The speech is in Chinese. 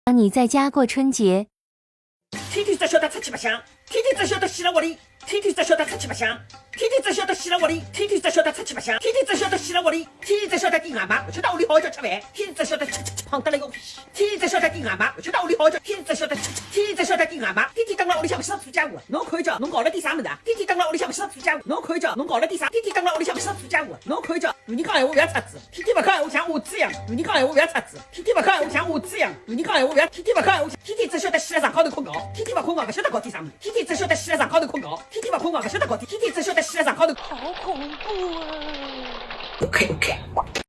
当你在家过春节，天天只晓得出去白相，天天只晓得死辣屋里，天天只晓得出去白相，天天只晓得死辣屋里，天天只晓得出去白相，天天只晓得死辣屋里，天天只晓得点外卖，不晓得屋里好好叫吃饭，天天只晓得吃胖得了一个屁，天天只晓得点外卖，不晓得屋里好好叫，天天只晓得吃，天天只晓得点外卖，天天等辣屋里向不晓得做家务，侬看一叫侬搞了点啥物事啊？天天等辣屋里向不晓得做家务，侬看一叫侬搞了点啥？天天等辣屋里向不晓得做家务，侬看一叫大人讲闲话不要插嘴，天天勿讲闲话像鸭子一样，大人讲闲话不要插嘴，天天勿讲闲话像鸭子一样，大人讲闲话不要，天天勿讲闲话，天天只晓得死辣床高头困觉，天天勿困觉勿晓得搞点啥物事，天天只晓得死辣床高头困觉，天天勿困觉勿晓得搞点，天天只晓得死辣床高头。好恐怖啊！OK。